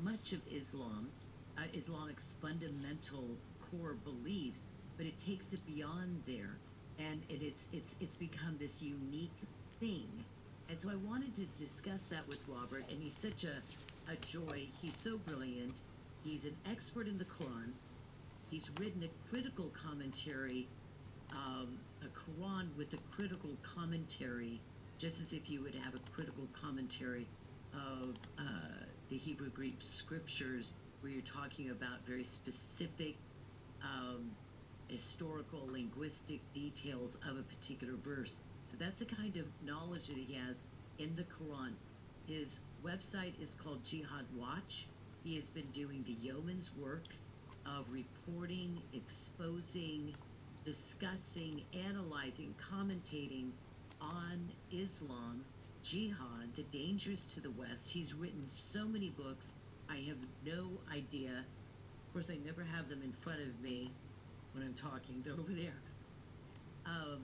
much of Islam, Islamic's fundamental core beliefs, but it takes it beyond there, and it's become this unique thing. And so I wanted to discuss that with Robert, and he's such a joy. He's so brilliant. He's an expert in the Quran. He's written a critical commentary, a Quran with a critical commentary, just as if you would have a critical commentary of the Hebrew Greek scriptures, where you're talking about very specific um, historical, linguistic details of a particular verse. So that's the kind of knowledge that he has in the Quran. His website is called Jihad Watch. He has been doing the yeoman's work of reporting, exposing, discussing, analyzing, commentating on Islam, jihad, the dangers to the West. He's written so many books. I have no idea. Of course, I never have them in front of me when I'm talking. They're over there. Um,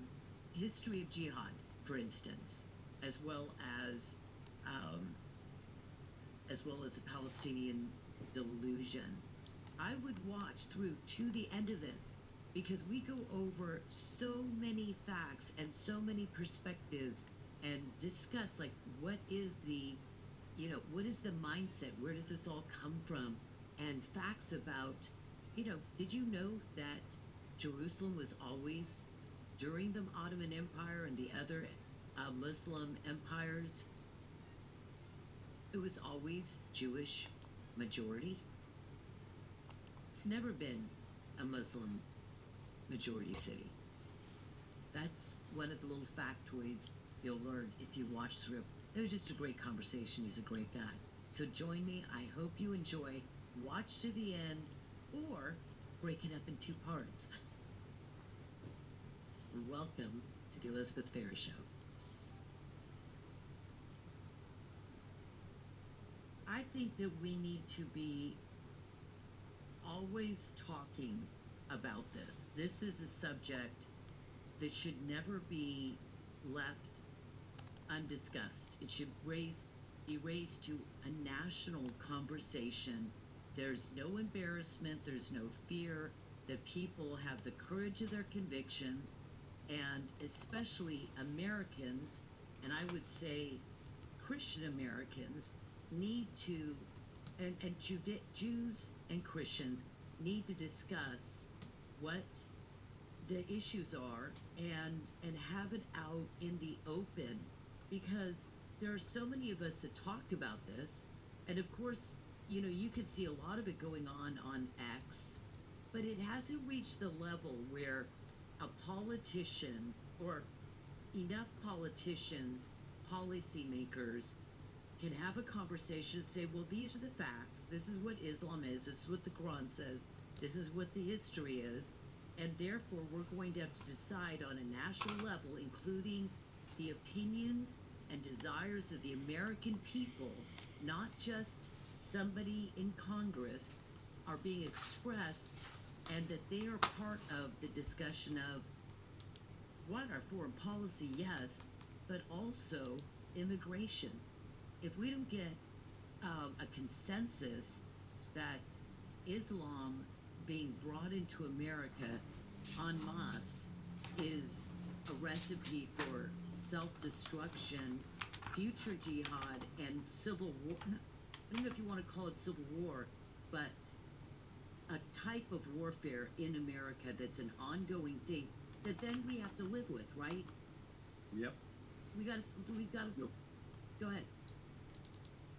History of jihad, for instance, as well as um, the Palestinian delusion. I would watch through to the end of this, because we go over so many facts and so many perspectives and discuss, like, what is what is the mindset? Where does this all come from? And facts about, did you know that Jerusalem was always, during the Ottoman Empire and the other Muslim empires, it was always Jewish majority? It's never been a Muslim majority city. That's one of the little factoids you'll learn if you watch through. It was just a great conversation. He's a great guy. So join me. I hope you enjoy. Watch to the end, or break it up in two parts. Welcome to the Elizabeth Ferris Show. I think that we need to be always talking about this. This is a subject that should never be left undiscussed. It should be raised to a national conversation. There's no embarrassment, there's no fear. The people have the courage of their convictions, and especially Americans, and I would say Christian Americans, need to, and Jews and Christians need to discuss what the issues are, and have it out in the open, because there are so many of us that talk about this, and of course, you could see a lot of it going on X, but it hasn't reached the level where a politician, or enough politicians, policymakers, can have a conversation and say, well, these are the facts, this is what Islam is, this is what the Quran says, this is what the history is, and therefore we're going to have to decide on a national level, including the opinions and desires of the American people, not just somebody in Congress, are being expressed, and that they are part of the discussion of what our foreign policy, yes, but also immigration. If we don't get a consensus that Islam being brought into America en masse is a recipe for self-destruction, future jihad, and civil war. I don't know if you want to call it civil war, but a type of warfare in America that's an ongoing thing that then we have to live with, right? Yep. We got to. Yep. Go ahead.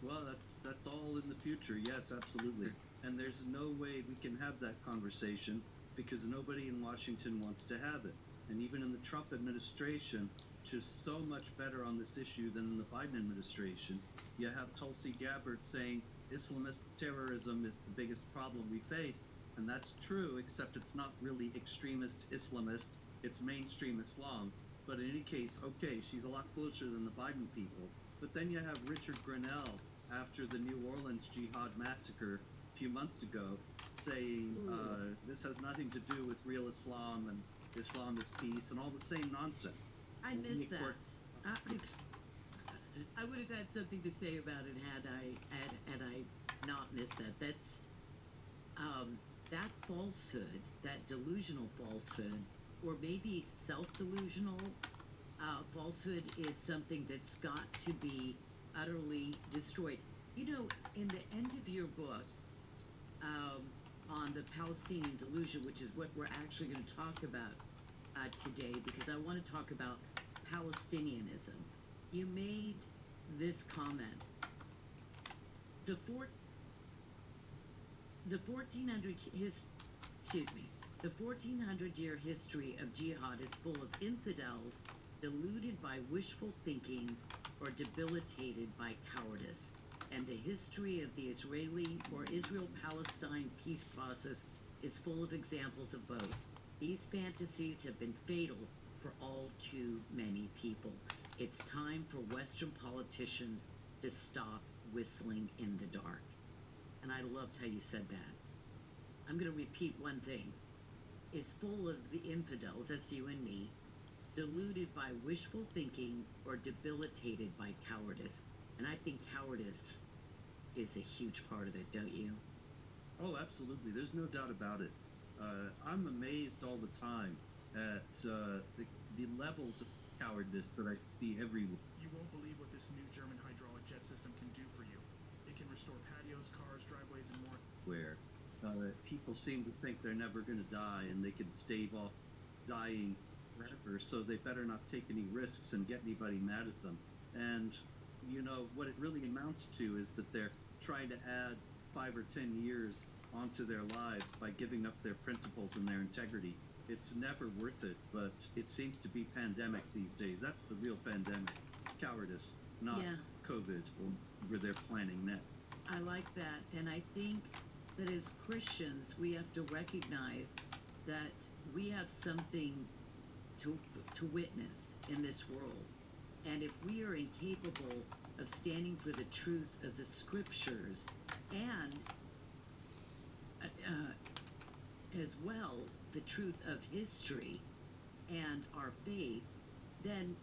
Well, that's all in the future. Yes, absolutely. And there's no way we can have that conversation because nobody in Washington wants to have it. And even in the Trump administration, which is so much better on this issue than in the Biden administration, you have Tulsi Gabbard saying Islamist terrorism is the biggest problem we face. And that's true, except it's not really extremist Islamist, it's mainstream Islam. But in any case, okay, she's a lot closer than the Biden people. But then you have Richard Grenell, after the New Orleans jihad massacre a few months ago, saying this has nothing to do with real Islam and Islam is peace and all the same nonsense. I missed that. I would have had something to say about it had I not missed that. That falsehood, that delusional falsehood, or maybe self-delusional falsehood, is something that's got to be utterly destroyed. You know, in the end of your book, um, on the Palestinian delusion, which is what we're actually going to talk about today, because I want to talk about Palestinianism. You made this comment: the four, the 1400 excuse me, the 1400-year history of jihad is full of infidels deluded by wishful thinking or debilitated by cowardice. And the history of the Israeli or Israel-Palestine peace process is full of examples of both. These fantasies have been fatal for all too many people. It's time for Western politicians to stop whistling in the dark. And I loved how you said that. I'm going to repeat one thing. Is full of the infidels, that's you and me, deluded by wishful thinking or debilitated by cowardice. And I think cowardice is a huge part of it, don't you? Oh, absolutely. There's no doubt about it. I'm amazed all the time at the levels of cowardice that I see everywhere. You won't believe what this new German hydraulic jet system can do for you. It can restore patios, cars, driveways, and more. Where people seem to think they're never going to die and they can stave off dying forever, so they better not take any risks and get anybody mad at them. And, you know, what it really amounts to is that they're trying to add 5 or 10 years onto their lives by giving up their principles and their integrity. It's never worth it, but it seems to be pandemic these days. That's the real pandemic. Cowardice, not COVID, or where they're planning next. I like that, and I think that as Christians, we have to recognize that we have something to witness in this world. And if we are incapable of standing for the truth of the scriptures and as well the truth of history and our faith, then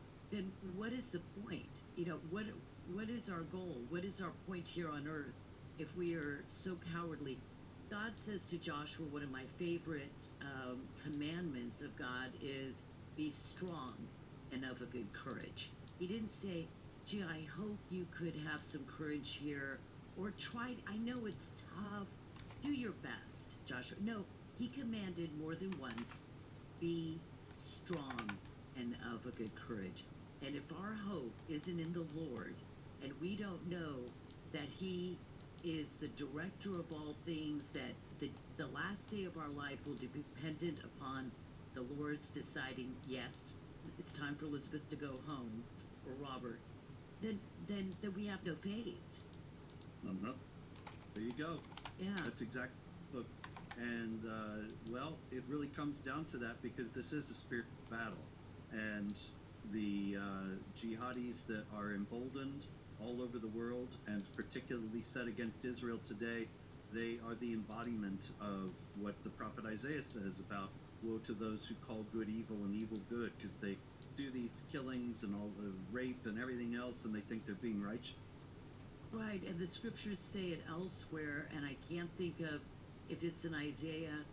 what is the point? You know, what is our goal? What is our point here on earth if we are so cowardly? God says to Joshua, one of my favorite commandments of God is be strong and of a good courage. He didn't say, gee, I hope you could have some courage here, or try, I know it's tough, do your best, Joshua. No, he commanded more than once, be strong and of a good courage. And if our hope isn't in the Lord, and we don't know that he is the director of all things, that the last day of our life will be dependent upon the Lord's deciding, yes, it's time for Elizabeth to go home, or Robert, then we have no faith. Uh-huh. There you go. Yeah. That's exactly. Look, and well, it really comes down to that, because this is a spiritual battle, and the jihadis that are emboldened all over the world, and particularly set against Israel today, they are the embodiment of what the prophet Isaiah says about woe to those who call good evil and evil good, because they do these killings and all the rape and everything else, and they think they're being righteous. Right, and the scriptures say it elsewhere, and I can't think of if it's in Isaiah,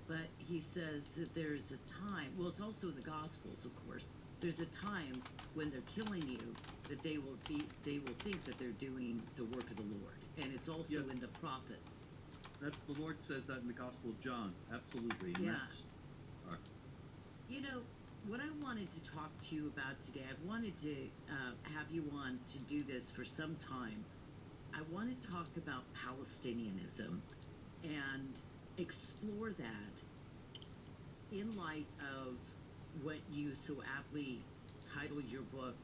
but he says that there's a time, well, it's also in the Gospels, of course, there's a time when they're killing you that they will think that they're doing the work of the Lord, and it's also in the prophets. That the Lord says that in the Gospel of John, absolutely. And that's, you know, what I wanted to talk to you about today, I've wanted to have you on to do this for some time. I want to talk about Palestinianism and explore that in light of what you so aptly titled your book,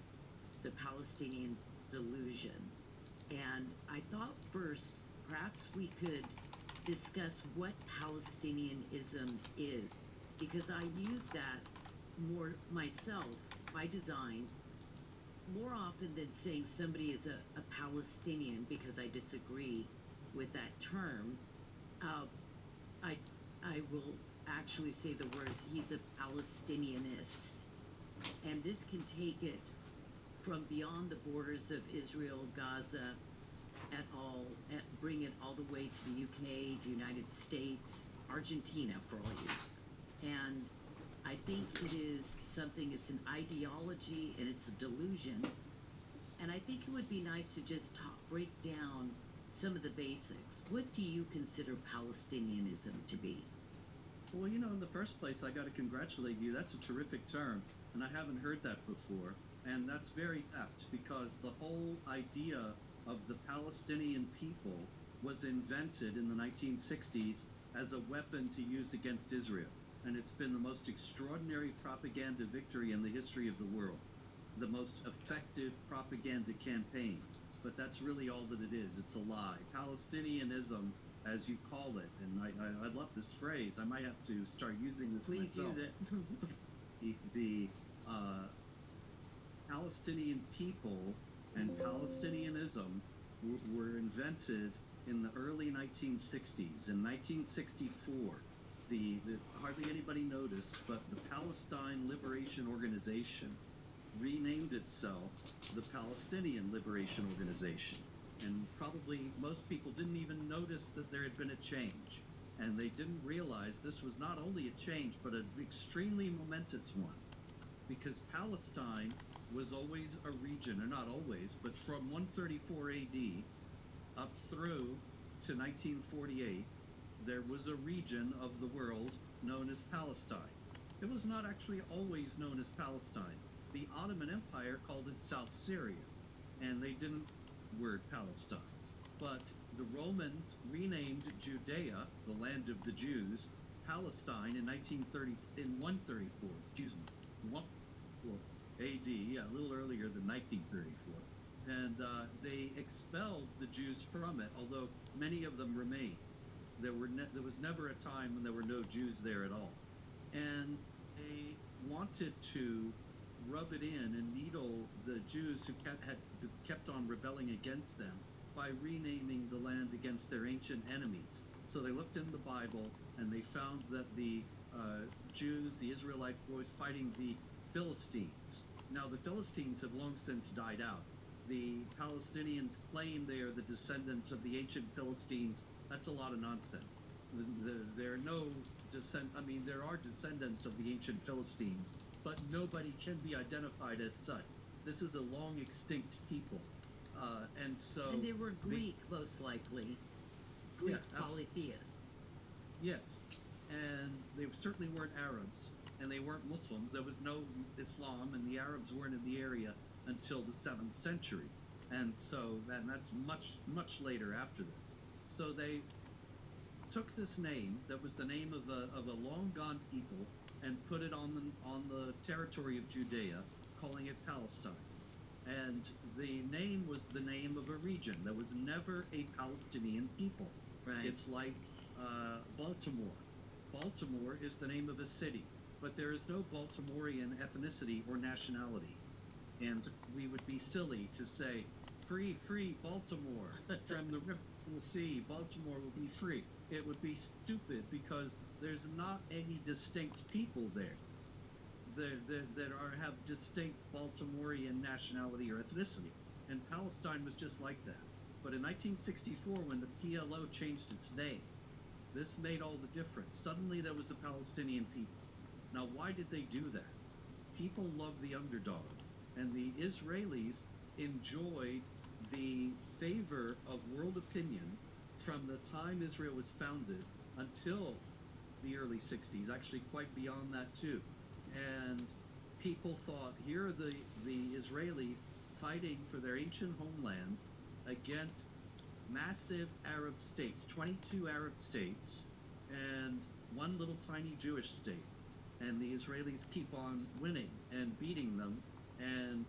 The Palestinian Delusion. And I thought first, perhaps we could discuss what Palestinianism is, because I use that more myself by design, more often than saying somebody is a Palestinian, because I disagree with that term. I will actually say the words, he's a Palestinianist. And this can take it from beyond the borders of Israel, Gaza, at all, bring it all the way to the UK, the United States, Argentina, for all you. And I think it is something, it's an ideology and it's a delusion. And I think it would be nice to just break down some of the basics. What do you consider Palestinianism to be? Well, in the first place, I got to congratulate you. That's a terrific term, and I haven't heard that before. And that's very apt because the whole idea of the Palestinian people was invented in the 1960s as a weapon to use against Israel. And it's been the most extraordinary propaganda victory in the history of the world, the most effective propaganda campaign. But that's really all that it is. It's a lie. Palestinianism, as you call it, and I love this phrase. I might have to start using this Please myself. use it. The Palestinian people and Palestinianism were invented in the early 1960s. In 1964, hardly anybody noticed, but the Palestine Liberation Organization renamed itself the Palestinian Liberation Organization. And probably most people didn't even notice that there had been a change. And they didn't realize this was not only a change, but an extremely momentous one. Because Palestine was always a region, or not always, but from 134 AD up through to 1948, there was a region of the world known as Palestine. It was not actually always known as Palestine. The Ottoman Empire called it South Syria, and they didn't word Palestine. But the Romans renamed Judea, the land of the Jews, Palestine in 134, excuse me, 134 AD, a little earlier than 1934. And they expelled the Jews from it, although many of them remained. There was never a time when there were no Jews there at all. And they wanted to rub it in and needle the Jews who had kept on rebelling against them by renaming the land against their ancient enemies. So they looked in the Bible and they found that the Jews, the Israelite boys, fighting the Philistines. Now the Philistines have long since died out. The Palestinians claim they are the descendants of the ancient Philistines. That's a lot of nonsense. There are no there are descendants of the ancient Philistines, but nobody can be identified as such. This is a long extinct people. And they were Greek, most likely. Greek polytheists. Yes. And they certainly weren't Arabs, and they weren't Muslims. There was no Islam, and the Arabs weren't in the area until the 7th century. And that's much, much later after this. So they took this name that was the name of a long gone people and put it on the territory of Judea, calling it Palestine. And the name was the name of a region. There was never a Palestinian people. Right. It's like Baltimore. Baltimore is the name of a city, but there is no Baltimorean ethnicity or nationality. And we would be silly to say, free, free Baltimore, from the river to the sea, Baltimore will be free. It would be stupid because there's not any distinct people there that have distinct Baltimorean nationality or ethnicity. And Palestine was just like that. But in 1964, when the PLO changed its name, this made all the difference. Suddenly there was a Palestinian people. Now, why did they do that? People love the underdog. And the Israelis enjoyed the favor of world opinion from the time Israel was founded until the early 60s, actually quite beyond that too. And people thought, here are the Israelis fighting for their ancient homeland against massive Arab states, 22 Arab states, and one little tiny Jewish state. And the Israelis keep on winning and beating them, and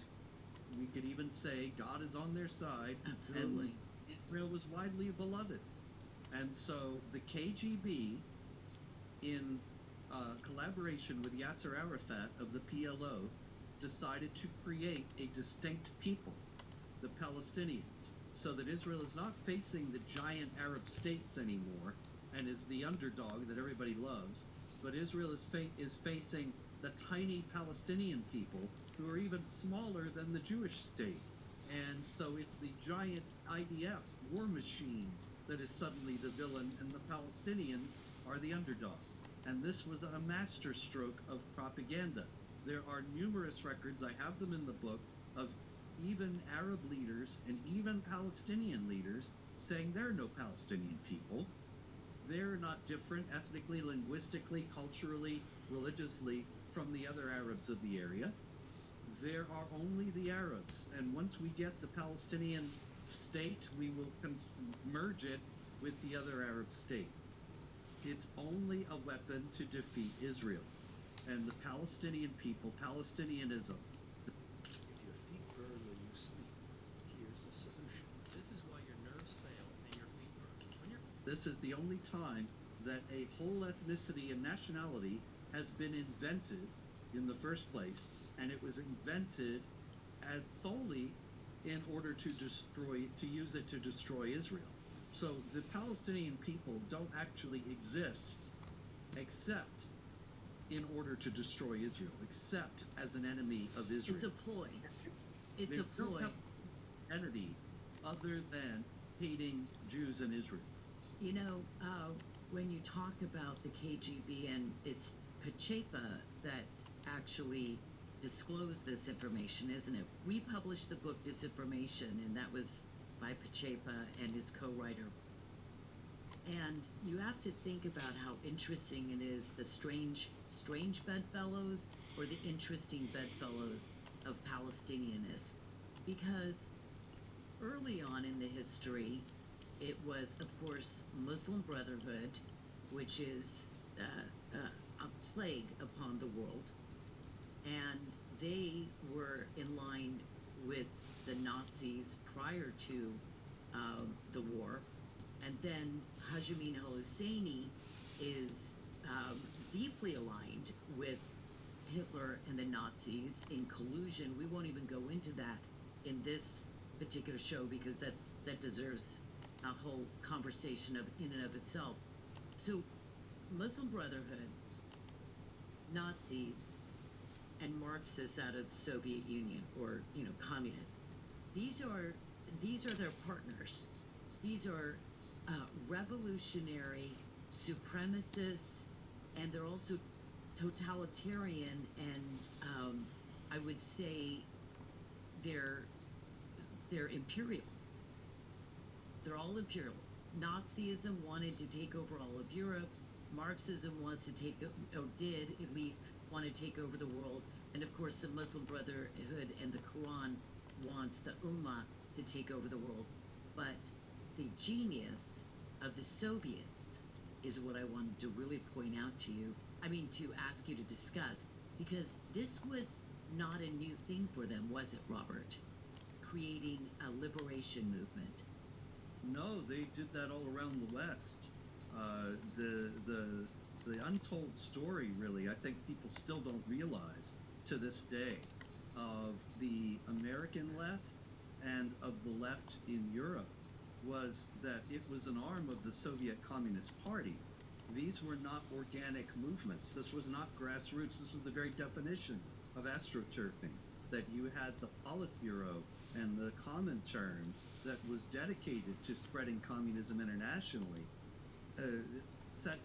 we could even say God is on their side. Absolutely. And Israel was widely beloved. And so the KGB, in collaboration with Yasser Arafat of the PLO, decided to create a distinct people, the Palestinians, so that Israel is not facing the giant Arab states anymore and is the underdog that everybody loves, but Israel is facing the tiny Palestinian people who are even smaller than the Jewish state. And so it's the giant IDF war machine that is suddenly the villain, and the Palestinians are the underdog. And this was a masterstroke of propaganda. There are numerous records, I have them in the book, of even Arab leaders and even Palestinian leaders saying there are no Palestinian people. They're not different ethnically, linguistically, culturally, religiously from the other Arabs of the area. There are only the Arabs. And once we get the Palestinian state, we will merge it with the other Arab state. It's only a weapon to defeat Israel and the Palestinian people, Palestinianism. If your feet burn when you sleep, here's a solution. This is why your nerves fail and your feet burn. This is the only time that a whole ethnicity and nationality has been invented in the first place, and it was invented solely in order to use it to destroy Israel. So the Palestinian people don't actually exist except in order to destroy Israel, except as an enemy of Israel. It's a ploy. It's They a don't ploy. have entity other than hating Jews and Israel. You know, when you talk about the KGB, and it's Pachepa that actually disclosed this information, isn't it? We published the book Disinformation, and that was by Pachepa and his co-writer. And you have to think about how interesting it is, the strange bedfellows or the interesting bedfellows of Palestinianists. Because early on in the history, it was, of course, Muslim Brotherhood, which is a plague upon the world. And they were in line with the Nazis prior to the war. And then Hashemi al-Husseini is deeply aligned with Hitler and the Nazis in collusion. We won't even go into that in this particular show because that deserves a whole conversation in and of itself. So Muslim Brotherhood, Nazis, and Marxists out of the Soviet Union, or communists. These are their partners. These are revolutionary supremacists, and they're also totalitarian, and I would say they're imperial. They're all imperial. Nazism wanted to take over all of Europe. Marxism wants to or did at least want to take over the world. And of course, the Muslim Brotherhood and the Quran wants the Ummah to take over the world. But the genius of the Soviets is what I wanted to really point out to you. I mean, to ask you to discuss, because this was not a new thing for them, was it, Robert? Creating a liberation movement. No, they did that all around the West. The untold story, really, I think people still don't realize to this day, of the American left and of the left in Europe, was that it was an arm of the Soviet Communist Party. These were not organic movements. This was not grassroots. This was the very definition of astroturfing, that you had the Politburo and the Comintern that was dedicated to spreading communism internationally,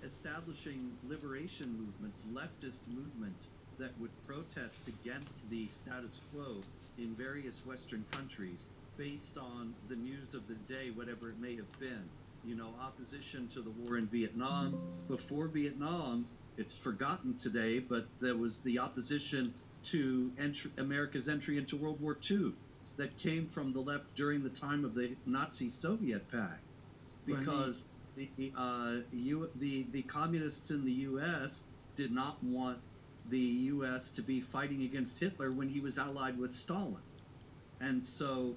establishing liberation movements, leftist movements that would protest against the status quo in various Western countries based on the news of the day, whatever it may have been. Opposition to the war in Vietnam. Before Vietnam, it's forgotten today, but there was the opposition to America's entry into World War II that came from the left during the time of the Nazi-Soviet pact, because the communists in the U.S. did not want the U.S. to be fighting against Hitler when he was allied with Stalin, and so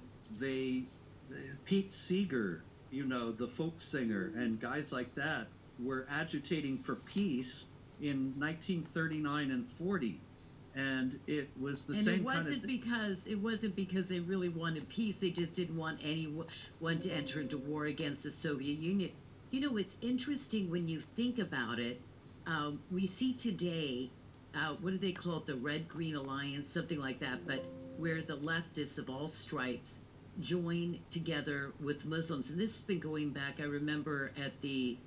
Pete Seeger, the folk singer, and guys like that were agitating for peace in 1939 and 40. And it was the same kind of it wasn't because they really wanted peace. They just didn't want anyone to enter into war against the Soviet Union. It's interesting when you think about it. We see today, what do they call it, the Red-Green Alliance, something like that, but where the leftists of all stripes join together with Muslims. And this has been going back. I remember at this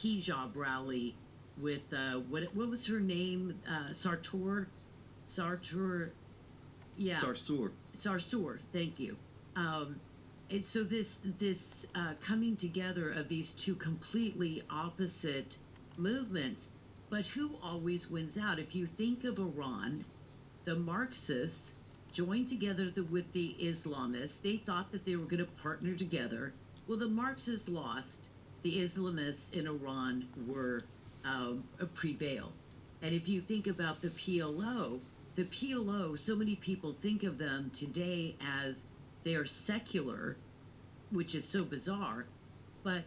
hijab rally with what was her name? Sartor, yeah, Sarsour. Sarsour. Thank you. Um, and so this coming together of these two completely opposite movements, but who always wins out? If you think of Iran, the Marxists joined together with the Islamists. They thought that they were going to partner together. Well, the Marxists lost. The Islamists in Iran were prevailed. And if you think about the PLO, so many people think of them today as they're secular, which is so bizarre. But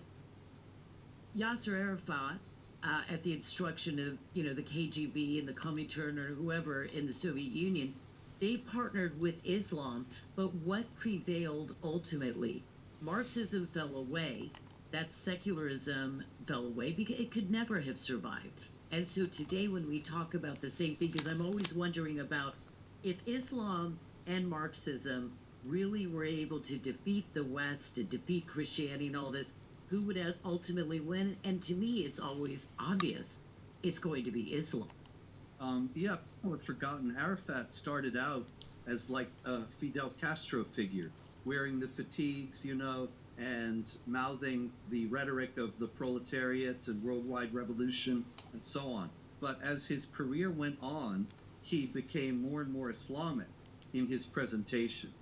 Yasser Arafat, at the instruction of the KGB and the Comintern or whoever in the Soviet Union, they partnered with Islam. But what prevailed ultimately? Marxism fell away. That secularism fell away because it could never have survived. And so today, when we talk about the same thing, because I'm always wondering about if Islam and Marxism really were able to defeat the West, to defeat Christianity and all this, who would ultimately win? And to me, it's always obvious it's going to be Islam. Yeah, people have forgotten Arafat started out as like a Fidel Castro figure, wearing the fatigues, and mouthing the rhetoric of the proletariat and worldwide revolution and so on. But as his career went on, he became more and more Islamic in his presentation.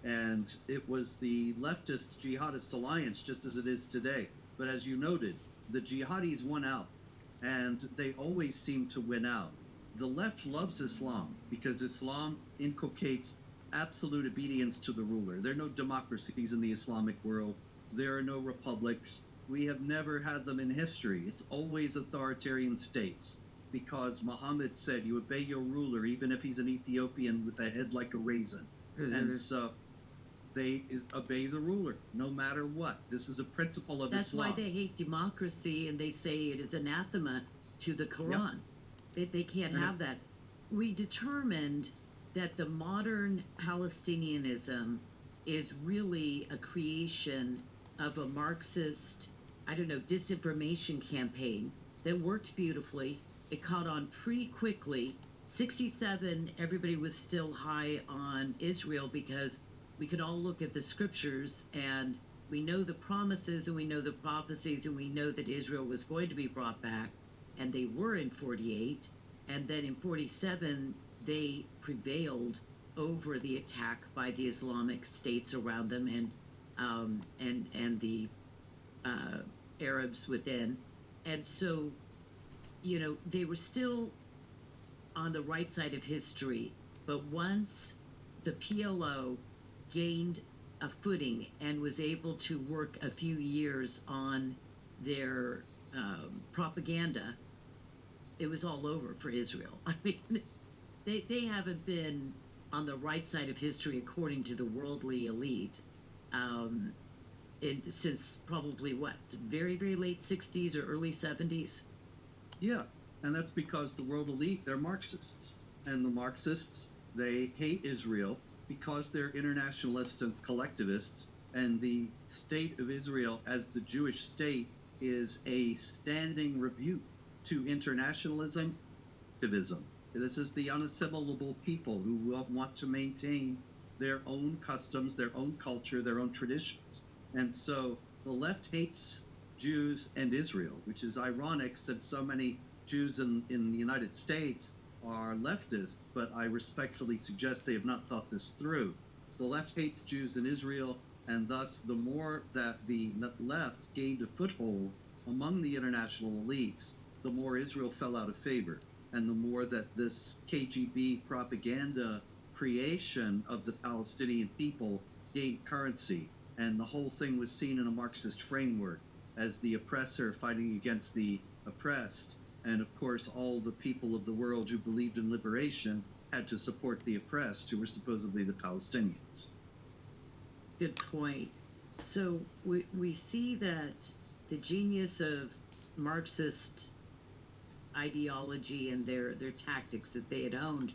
And it was the leftist jihadist alliance, just as it is today. But as you noted, the jihadis won out, and they always seem to win out. The left loves Islam because Islam inculcates absolute obedience to the ruler. There are no democracies in the Islamic world. There are no republics. We have never had them in history. It's always authoritarian states because Muhammad said you obey your ruler even if he's an Ethiopian with a head like a raisin. Mm-hmm. And so they obey the ruler no matter what. This is a principle of That's Islam. why they hate democracy and they say it is anathema to the Quran. They can't have that. We determined that the modern Palestinianism is really a creation of a Marxist, disinformation campaign that worked beautifully. It caught on pretty quickly. 67, everybody was still high on Israel because we could all look at the scriptures and we know the promises and we know the prophecies and we know that Israel was going to be brought back, and they were in 48, and then in 47 they prevailed over the attack by the Islamic states around them and the Arabs within, and so they were still on the right side of history. But once the PLO gained a footing and was able to work a few years on their propaganda, it was all over for Israel. I mean, they haven't been on the right side of history according to the worldly elite since probably very, very late 60s or early 70s. Yeah, and that's because the world elite, they're Marxists. And the Marxists, they hate Israel because they're internationalists and collectivists. And the state of Israel as the Jewish state is a standing rebuke to internationalism, activism. This is the unassimilable people who want to maintain their own customs, their own culture, their own traditions. And so the left hates Jews and Israel, which is ironic since so many Jews in the United States are leftists, but I respectfully suggest they have not thought this through. The left hates Jews in Israel, and thus the more that the left gained a foothold among the international elites, the more Israel fell out of favor, and the more that this KGB propaganda creation of the Palestinian people gained currency, and the whole thing was seen in a Marxist framework as the oppressor fighting against the oppressed. And of course, all the people of the world who believed in liberation had to support the oppressed, who were supposedly the Palestinians. Good point. So we see that the genius of Marxist ideology and their tactics that they had owned